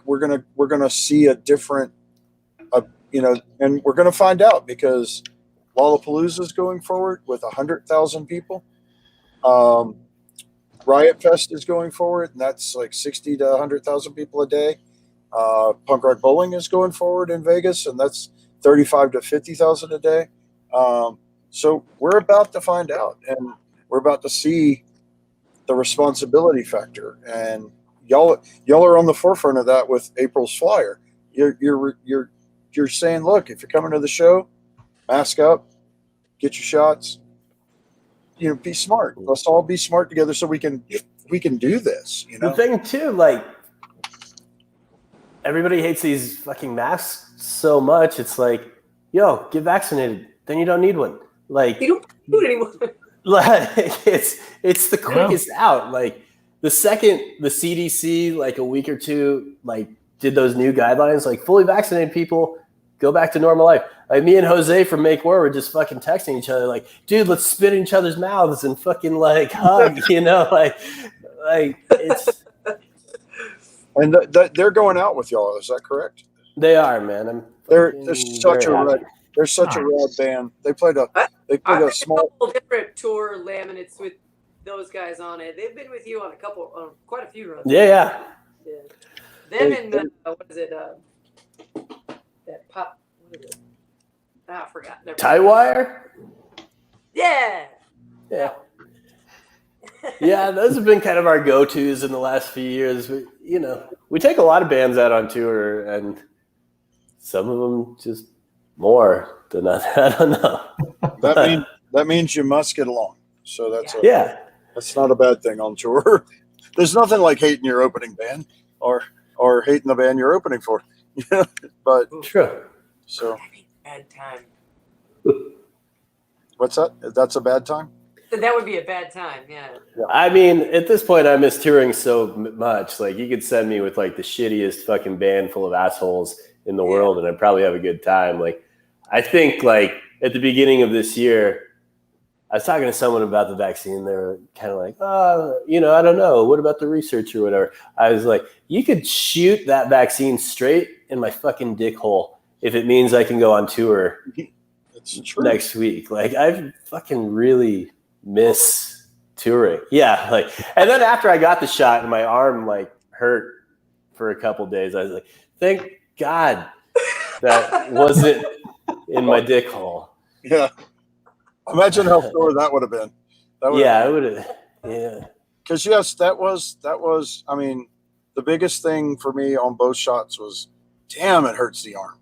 we're gonna see a different, you know, and we're gonna find out, because Lollapalooza is going forward with 100,000 people. Riot Fest is going forward, and that's like 60 to 100,000 people a day. Punk Rock Bowling is going forward in Vegas, and that's 35 to 50,000 a day. So we're about to find out, and we're about to see the responsibility factor. And y'all are on the forefront of that with April's flyer. You're saying, look, if you're coming to the show, mask up, get your shots. You know, be smart. Let's all be smart together so we can do this. You know, the thing too, like everybody hates these fucking masks so much. It's like, yo, get vaccinated. Then you don't need one. Like, You don't do it anymore. like it's the quickest out. Like the second the CDC, like a week or two, like did those new guidelines, like fully vaccinated people go back to normal life. Like me and Jose from Make War were just fucking texting each other, like, dude, let's spit in each other's mouths and fucking like hug, you know, like it's. And they're going out with y'all. Is that correct? They are, man. They're such a rad. They're such a rad band. They played a small. A couple different tour laminates with those guys on it. They've been with you on quite a few runs. Yeah. Them and what is it? That pop. What is it? I forgot. Tie wire. Yeah. Yeah, those have been kind of our go-tos in the last few years. We take a lot of bands out on tour, and some of them just more than others. I don't know. That means you must get along. So that's that's not a bad thing on tour. There's nothing like hating your opening band or hating the band you're opening for. But true. So bad time. What's that? That's a bad time? That would be a bad time, yeah. I mean, at this point, I miss touring so much. Like, you could send me with like the shittiest fucking band full of assholes in the world, and I'd probably have a good time. Like, I think like at the beginning of this year, I was talking to someone about the vaccine. They were kind of like, I don't know. What about the research or whatever? I was like, you could shoot that vaccine straight in my fucking dick hole if it means I can go on tour next week. Like, I fucking really miss touring. Yeah, like, and then after I got the shot and my arm like hurt for a couple days, I was like, thank God that wasn't in my dick hole. Yeah. Imagine how sore that would have been. It would have. Yeah. Because yes, that was. I mean, the biggest thing for me on both shots was, damn, it hurts the arm.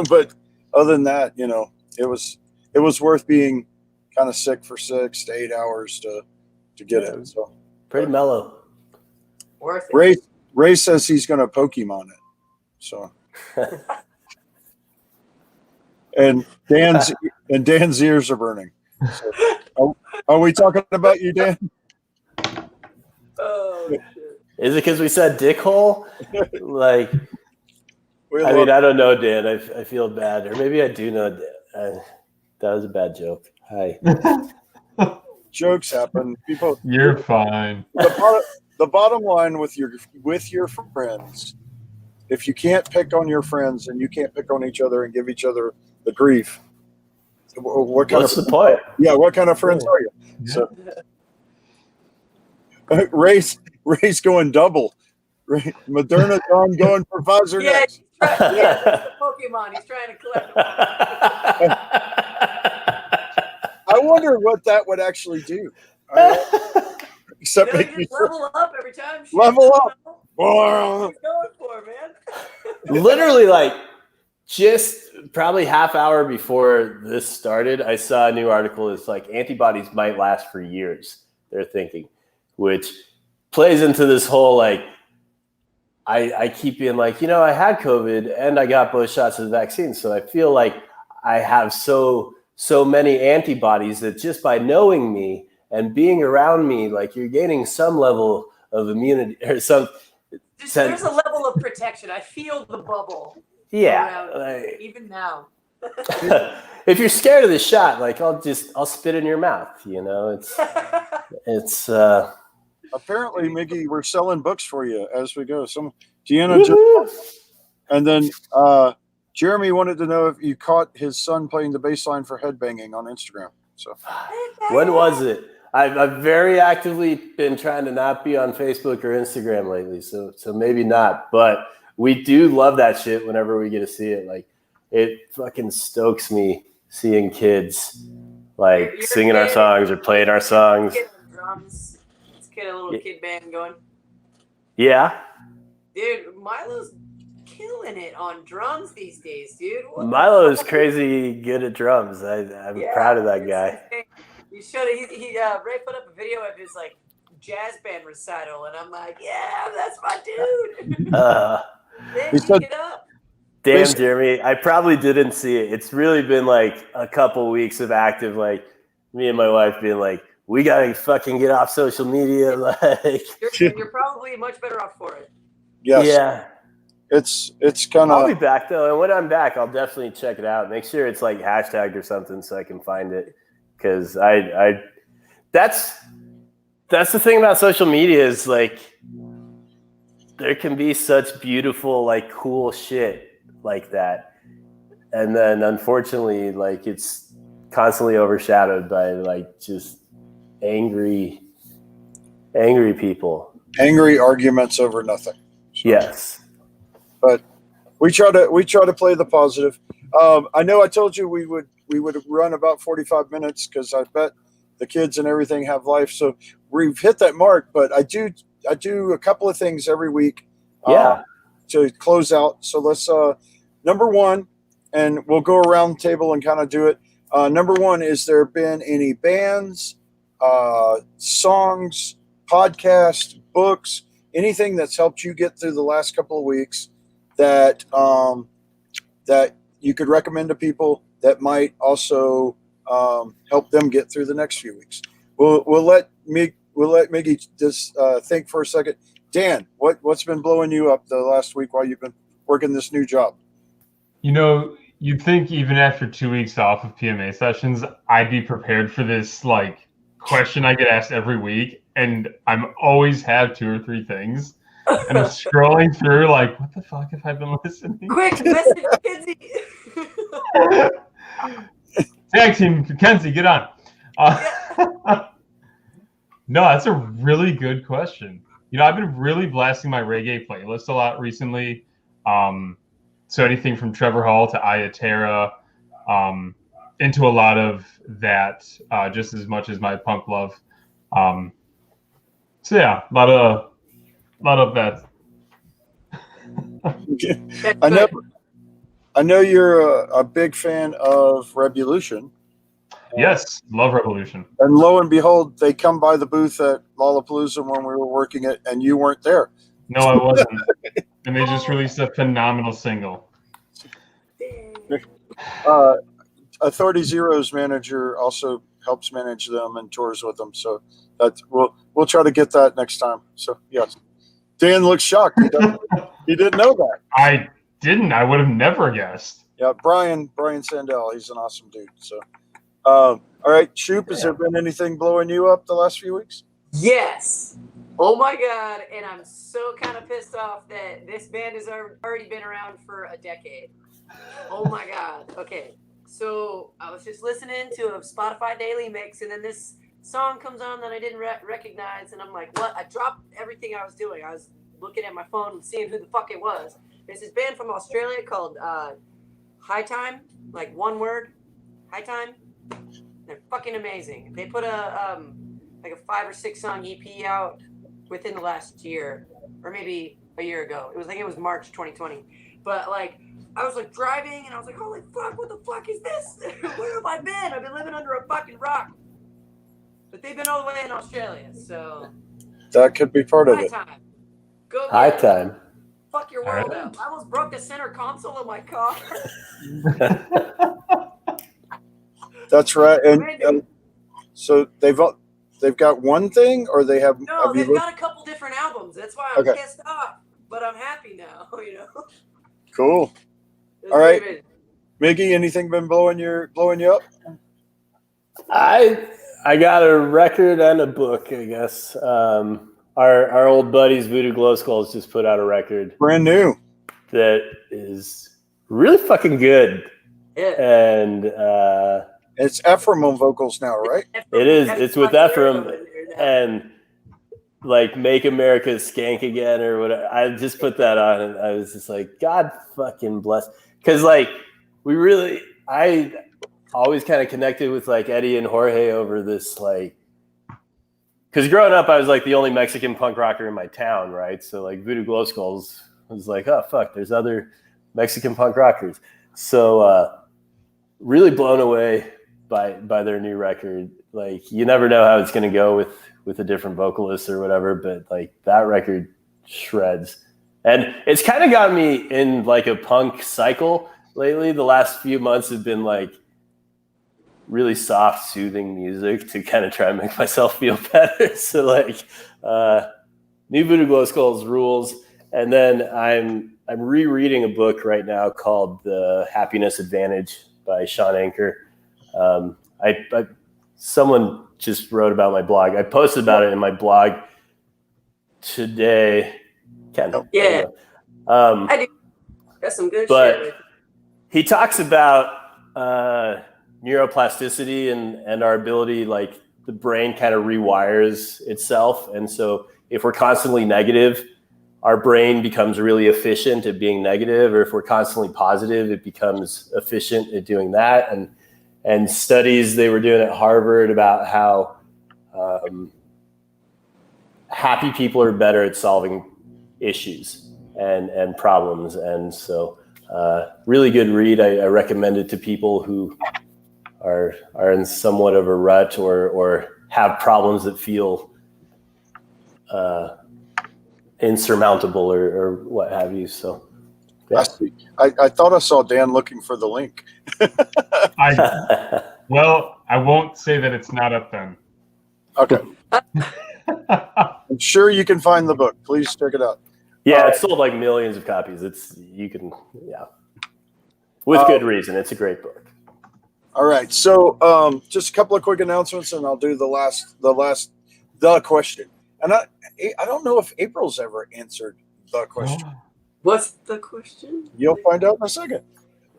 But other than that, it was worth being kind of sick for 6 to 8 hours to get it. So pretty mellow. Worth it. Ray says he's going to Pokemon it. So. And Dan's ears are burning. So, are we talking about you, Dan? Oh shit! Is it because we said dick hole? Like, I don't know, Dan. I feel bad, or maybe I do know Dan. That was a bad joke. Hi. Jokes happen. People. You're fine. The bottom line with your friends, if you can't pick on your friends and you can't pick on each other and give each other the grief, what's the point? Yeah, what kind of friends are you? Yeah. So Ray's going double. Moderna's going for Pfizer next. Yeah, Pokemon. He's trying to collect them. I wonder what that would actually do. Except make me level up every time. Level up. What going for, man? Literally, like, just probably half hour before this started, I saw a new article. It's like antibodies might last for years, they're thinking, which plays into this whole, like, I keep being like, I had COVID and I got both shots of the vaccine. So I feel like I have so many antibodies that just by knowing me and being around me, like, you're gaining some level of immunity or some. There's a level of protection. I feel the bubble. Yeah. Like, even now. If you're scared of the shot, like, I'll spit in your mouth. It's. Apparently, Miggy, we're selling books for you as we go. Deanna, and then Jeremy wanted to know if you caught his son playing the bass line for headbanging on Instagram. So when was it? I've very actively been trying to not be on Facebook or Instagram lately, so maybe not. But we do love that shit whenever we get to see it. Like, it fucking stokes me seeing kids like singing our songs or playing our songs. Drums. Let's get a little kid band going. Yeah. Dude, Milo's killing it on drums these days, dude. Milo is crazy good at drums. I'm proud of that guy. He Ray put up a video of his like jazz band recital, and I'm like, yeah, that's my dude. Then He said, get up. Damn, Basically- Jeremy, I probably didn't see it. It's really been like a couple weeks of active, like me and my wife being like, we gotta fucking get off social media. Like, You're probably much better off for it. yes, yeah. it's kind I'll be of back though, and when I'm back, I'll definitely check it out. Make sure it's like hashtagged or something so I can find it. Because that's the thing about social media is like there can be such beautiful, like cool shit like that, and then unfortunately, like it's constantly overshadowed by like just angry people. angry arguments over nothing. So, Yes. but we try to play the positive. I know I told you we would run about 45 minutes because I bet the kids and everything have life. So we've hit that mark. But I do a couple of things every week. Yeah. To close out. So let's number one, and we'll go around the table and kind of do it. Number one, is there been any bands, songs, podcasts, books, anything that's helped you get through the last couple of weeks that that you could recommend to people that might also help them get through the next few weeks? We'll let Miggy just think for a second. Dan, what's been blowing you up the last week while you've been working this new job? You know, you'd think even after 2 weeks off of PMA sessions, I'd be prepared for this like question I get asked every week, and I'm always have 2 or 3 things, and I'm scrolling through like, what the fuck have I been listening? Quick, message Kinsey. Tag team, Kenzie, get on. No, that's a really good question. You know, I've been really blasting my reggae playlist a lot recently. So anything from Trevor Hall to Ayaterra, into a lot of that, just as much as my punk love. So yeah, a lot of that. I know you're a big fan of Revolution. Yes, love Revolution. And lo and behold, they come by the booth at Lollapalooza when we were working it, and you weren't there. No, I wasn't. And they just released a phenomenal single. Authority Zero's manager also helps manage them and tours with them. So we'll try to get that next time. So yes, Dan looks shocked. He didn't know that. I didn't. I would have never guessed. Yeah, Brian Sandell. He's an awesome dude. So, all right, Shoop, has there been anything blowing you up the last few weeks? Yes. Oh my God. And I'm so kind of pissed off that this band has already been around for a decade. Oh my God. Okay. So I was just listening to a Spotify daily mix, and then this song comes on that I didn't recognize. And I'm like, what? I dropped everything I was doing. I was looking at my phone and seeing who the fuck it was. There's this band from Australia called High Time, like one word, High Time. They're fucking amazing. They put a 5 or 6 song EP out within the last year, or maybe a year ago. It was March 2020. But like, I was like driving, and I was like, holy fuck, what the fuck is this? Where have I been? I've been living under a fucking rock. But they've been all the way in Australia, so That could be part of High it. Time. Go High get it. time. Fuck your world Alright. up. I almost broke the center console of my car. That's right. And so they've got one thing, or they have. No, have you they've got a couple different albums. That's why I'm Okay. pissed off. But I'm happy now, Cool. It's All right. good. Miggy, anything been blowing you up? I got a record and a book, I guess. Our old buddies Voodoo Glow Skulls just put out a record Brand new. that is really fucking good. Yeah. And It's Ephraim on vocals now, right? it is. It's with Ephraim over there now. and like Make America Skank Again or whatever. I just put that on and I was just like, God fucking bless. Because like I always kind of connected with like Eddie and Jorge over this like, because growing up I was like the only Mexican punk rocker in my town, right? So like Voodoo Glow Skulls was like, oh fuck, there's other Mexican punk rockers. So really blown away by their new record. Like you never know how it's gonna go with a different vocalist or whatever, but like that record shreds. And it's kind of got me in like a punk cycle lately. The last few months have been like really soft, soothing music to kind of try and make myself feel better. So like New Voodoo Glow Skulls rules. And then I'm rereading a book right now called The Happiness Advantage by Sean Anker. Someone just wrote about my blog. I posted about it in my blog today. Ken. Yeah. I do. That's some good but shit. He talks about neuroplasticity and our ability, like the brain kind of rewires itself. And so if we're constantly negative, our brain becomes really efficient at being negative, or if we're constantly positive, it becomes efficient at doing that. And studies they were doing at Harvard about how happy people are better at solving issues and problems. And so really good read. I recommend it to people who are in somewhat of a rut or have problems that feel insurmountable or what have you. So yeah. I thought I saw Dan looking for the link. Well, I won't say that it's not up then. Okay. I'm sure you can find the book. Please check it out. Yeah, it's sold like millions of copies. With good reason. It's a great book. All right. So just a couple of quick announcements, and I'll do the question. And I don't know if April's ever answered the question. What's the question? You'll find out in a second.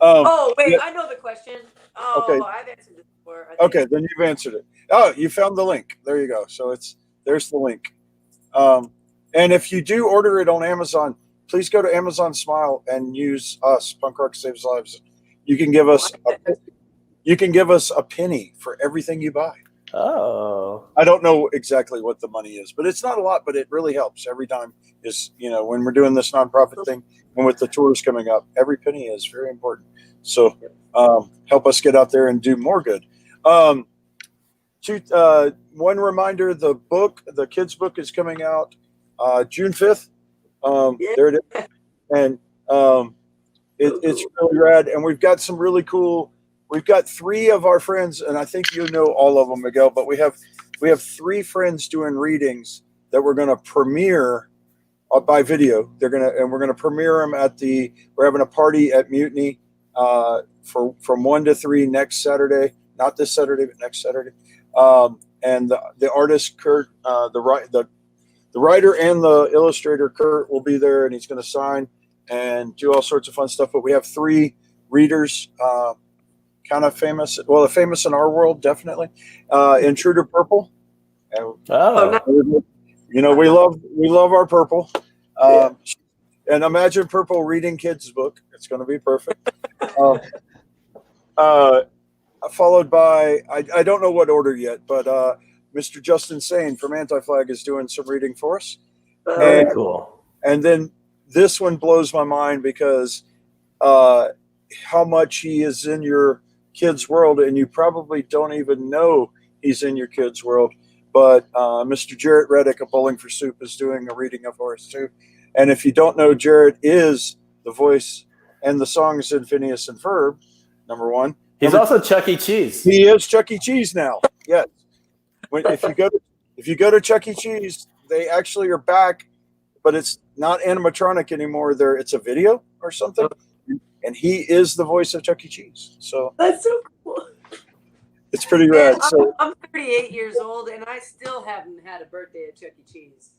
Wait, yeah. I know the question. Okay. I've answered it before. Okay, then you've answered it. Oh, you found the link. There you go. So there's the link. And if you do order it on Amazon, please go to Amazon Smile and use us. Punk Rock Saves Lives. You can give us a penny for everything you buy. Oh. I don't know exactly what the money is, but it's not a lot, but it really helps every time. Is when we're doing this nonprofit thing and with the tours coming up, every penny is very important. So help us get out there and do more good. One reminder: the kids' book is coming out June 5th. There it is, and it's really rad. And we've got some really cool. We've got 3 of our friends, and I think you know all of them, Miguel. But we have 3 friends doing readings that we're going to premiere by video. We're going to premiere them we're having a party at Mutiny from 1 to 3 next Saturday. Not this Saturday, but next Saturday. And the artist Kurt, the writer and the illustrator Kurt will be there, and he's going to sign and do all sorts of fun stuff. But we have 3 readers. Kind of famous. Well, they're famous in our world, definitely. Intruder Purple. We love our Purple. And imagine Purple reading kids' book. It's going to be perfect. Followed by, I don't know what order yet, but Mr. Justin Sane from Anti-Flag is doing some reading for us. Very cool. And then this one blows my mind because how much he is in your kids' world, and you probably don't even know he's in your kids' world. But Mr. Jarrett Reddick of Bowling for Soup is doing a reading of ours too. And if you don't know, Jarrett is the voice and the songs in Phineas and Ferb, number 1. He's also Chuck E. Cheese. He is Chuck E. Cheese now. Yes. If you go to Chuck E. Cheese, they actually are back, but it's not animatronic anymore. It's a video or something. And he is the voice of Chuck E. Cheese. So that's so cool. It's pretty rad. I'm 38 years old, and I still haven't had a birthday at Chuck E. Cheese.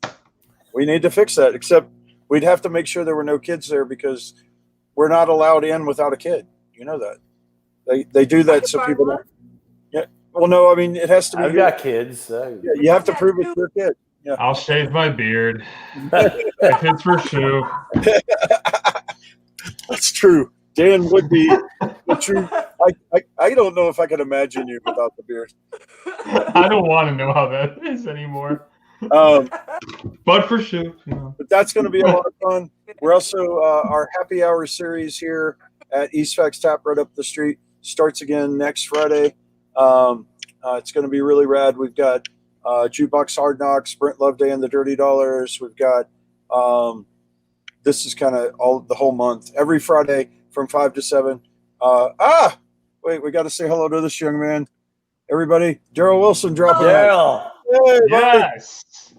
We need to fix that, except we'd have to make sure there were no kids there because we're not allowed in without a kid. You know that. They do that so people don't. Yeah. Well, no, I mean, it has to be. I've got kids. Yeah, you have to prove it's your kid. Yeah. I'll shave my beard if it's for shoe. That's true. Dan would be the true. I don't know if I can imagine you without the beard. I don't want to know how that is anymore. But for sure. But that's going to be a lot of fun. We're also our happy hour series here at Eastfax Tap right up the street starts again next Friday. It's going to be really rad. We've got Jukebox Hard Knocks, Brent Loveday and the Dirty Dollars. We've got this is kind of all the whole month, every Friday from 5 to 7. Wait, we got to say hello to this young man. Everybody, Daryl Wilson dropping by. Daryl. Hey, buddy. Yes.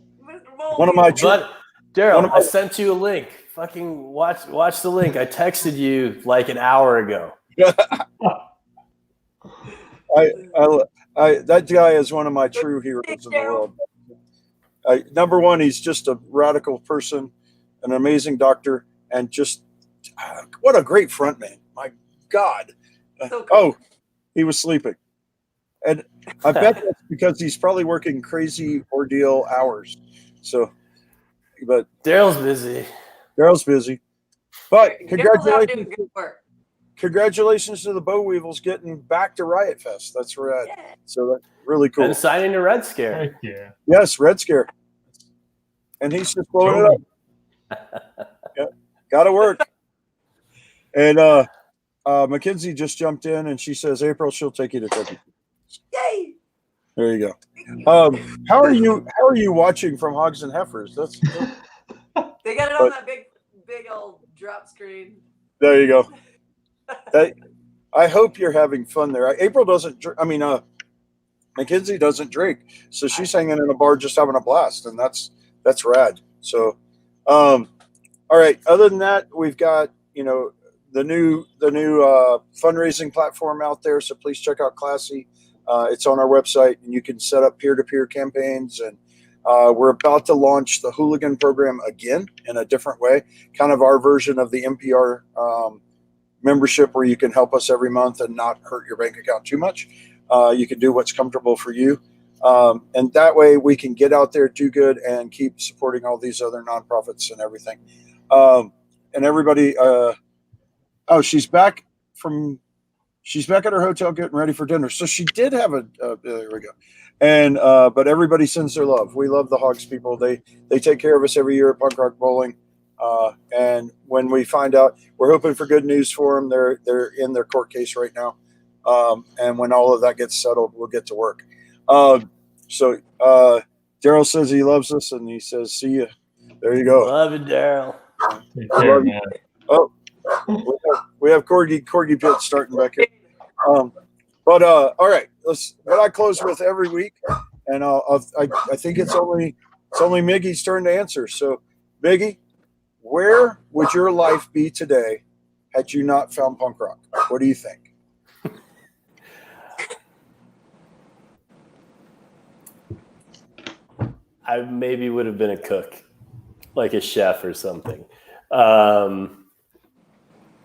One of my But Daryl, I sent you a link. Fucking watch the link. I texted you like an hour ago. That guy is one of my true heroes in the world. Number one, he's just a radical person, an amazing doctor, and just what a great front man. My God. So cool. Oh, he was sleeping. And I bet that's because he's probably working crazy ordeal hours. So, but Daryl's busy. Daryl's busy. But Daryl's out doing good work. congratulations to the Bow Weevils getting back to Riot Fest. That's rad. Yeah. So that's really cool. And signing to Red Scare. Heck yeah. Yes, Red Scare. And he's just blowing it up. Yeah, gotta work. And Mackenzie just jumped in and she says, April, she'll take you to Turkey. Yay! There you go. How are you watching from Hogs and Heifers? That's They got it on that big old drop screen. there you go. I hope you're having fun there. April doesn't. Mackenzie doesn't drink, so she's hanging in a bar just having a blast, and that's rad. So, all right. Other than that, we've got the new fundraising platform out there. So please check out Classy. It's on our website, and you can set up peer-to-peer campaigns. And we're about to launch the Hooligan program again in a different way, kind of our version of the NPR membership, where you can help us every month and not hurt your bank account too much. You can do what's comfortable for you. And that way we can get out there, do good, and keep supporting all these other nonprofits and everything. And everybody, she's back at her hotel getting ready for dinner. So she did have there we go. And, but everybody sends their love. We love the Hogs people. They take care of us every year at Punk Rock Bowling. And when we find out, we're hoping for good news for them. They're in their court case right now. And when all of that gets settled, we'll get to work. So Daryl says he loves us, and he says, see you. There you go. Love it, Daryl. Take care, man. Oh, we have Corgi Pit starting back here. But all right, what I close with every week, and I think it's only Miggy's turn to answer. So, Miggy, where would your life be today had you not found punk rock? What do you think? I maybe would have been a cook, like a chef or something.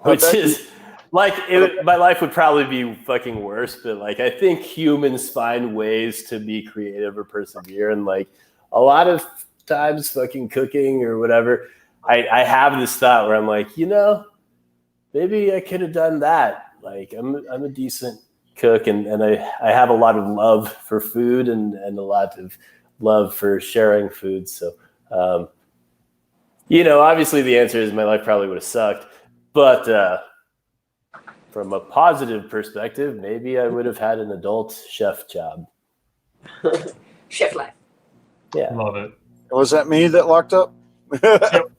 Which is like my life would probably be fucking worse, but like I think humans find ways to be creative or persevere, and like a lot of times fucking cooking or whatever, I have this thought where I'm like, maybe I could have done that. Like I'm a decent cook, and I have a lot of love for food and a lot of love for sharing food. So obviously the answer is my life probably would have sucked. But from a positive perspective, maybe I would have had an adult chef job. Chef life. Yeah. Love it. Was that me that locked up? Yep.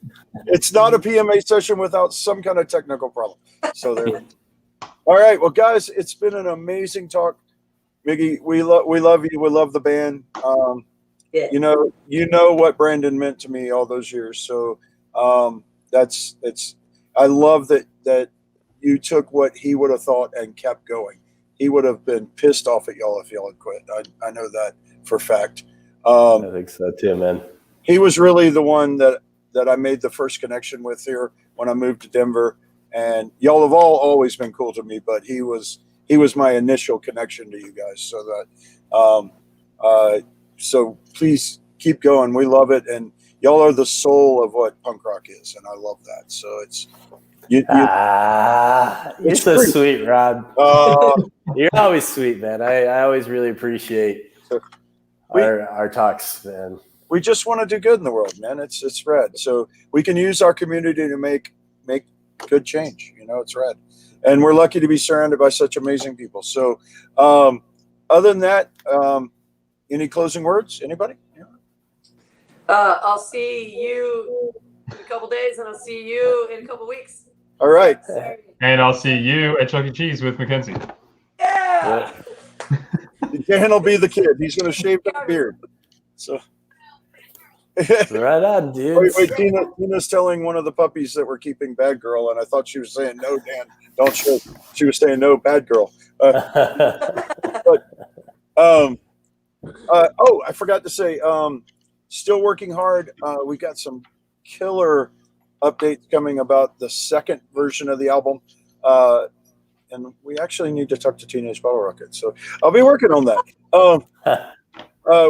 It's not a PMA session without some kind of technical problem. So there. All right. Well, guys, it's been an amazing talk. Miggy, we love you. We love the band. Yeah. You know what Brandon meant to me all those years. So I love that you took what he would have thought and kept going. He would have been pissed off at y'all if y'all had quit. I know that for a fact. I think so too, man. He was really the one that I made the first connection with here when I moved to Denver. And y'all have always been cool to me, but he was my initial connection to you guys. So that so please keep going. We love it, and y'all are the soul of what punk rock is, and I love that. So it's you're so free. sweet, Rod. You're always sweet, man. I always really appreciate our talks, man. We just want to do good in the world, man. It's rad. So we can use our community to make good change. It's rad, and we're lucky to be surrounded by such amazing people. So, other than that, any closing words? Anybody? I'll see you in a couple days, and I'll see you in a couple weeks. All right. And I'll see you at Chuck E. Cheese with Mackenzie. Yeah. Dan will be the kid. He's going to shave that beard. So. Right on, dude. Wait, Tina's telling one of the puppies that we're keeping bad girl, and I thought she was saying no, Dan, don't show. She was saying no, bad girl. I forgot to say, still working hard. We got some killer updates coming about the second version of the album, and we actually need to talk to Teenage Bottle Rocket. So I'll be working on that.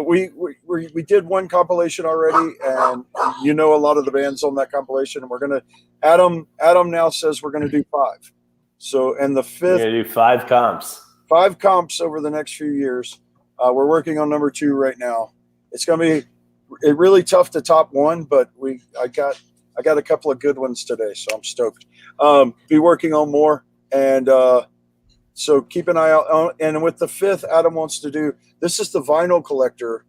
We did one compilation already, and a lot of the bands on that compilation, and we're gonna Adam now says we're gonna do 5. So, and the 5th, We're gonna do 5 comps. 5 comps over the next few years. We're working on number 2 right now. It's gonna be really tough to top 1, but I got a couple of good ones today, so I'm stoked. Be working on more, and so keep an eye out. And with the 5th, Adam wants to do. This is the vinyl collector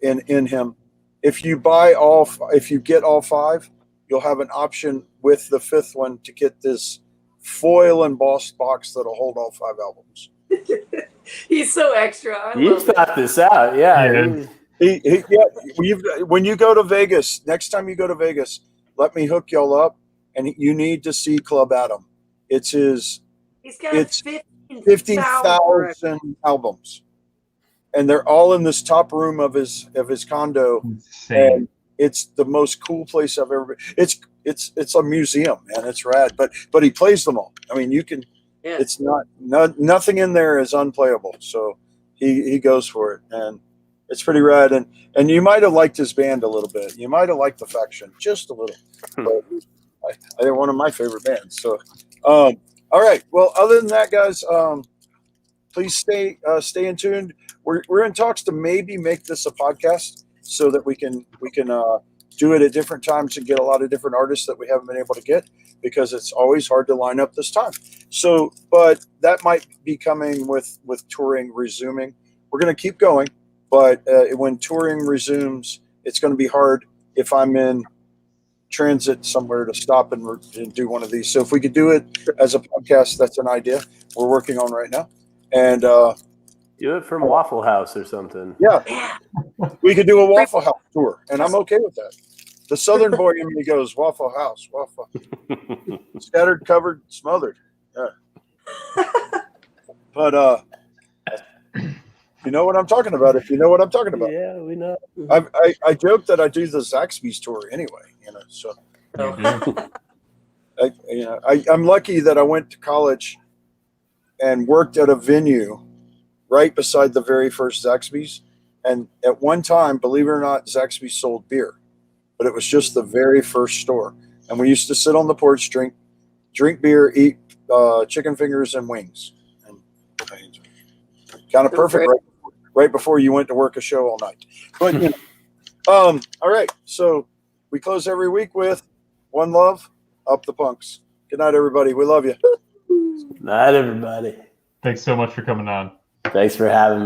in him. If you get all 5, you'll have an option with the 5th one to get this foil embossed box that'll hold all 5 albums. He's so extra. You thought this out, yeah. When you go to Vegas, next time you go to Vegas, let me hook y'all up, and you need to see Club Adam. It's his. He's got 50,000 albums, and they're all in this top room of his condo. Insane. And it's the most cool place I've ever been. It's a museum, man. It's rad, but he plays them all. I mean, you can. Yeah. It's nothing in there is unplayable. So he goes for it, and it's pretty rad. And you might have liked his band a little bit. You might have liked the Faction just a little. But they're one of my favorite bands. So. All right. Well, other than that, guys, please stay in tune. We're in talks to maybe make this a podcast so that we can do it at different times and get a lot of different artists that we haven't been able to get, because it's always hard to line up this time. So, but that might be coming with touring resuming. We're going to keep going, but when touring resumes, it's going to be hard if I'm in transit somewhere to stop and do one of these. So if we could do it as a podcast, that's an idea we're working on right now. And do it from Waffle House or something. Yeah, we could do a Waffle House tour, and I'm okay with that. The Southern boy in me goes Waffle House, Waffle. Scattered, covered, smothered. Yeah. But you know what I'm talking about. If you know what I'm talking about. Yeah, we know. I joke that I do the Zaxby's tour anyway. So. I'm lucky that I went to college and worked at a venue right beside the very first Zaxby's. And at one time, believe it or not, Zaxby's sold beer, but it was just the very first store. And we used to sit on the porch, drink beer, eat chicken fingers and wings. And kind of perfect right before you went to work a show all night. But all right. So we close every week with one love, up the punks. Good night, everybody. We love you. Night, everybody. Thanks so much for coming on. Thanks for having me.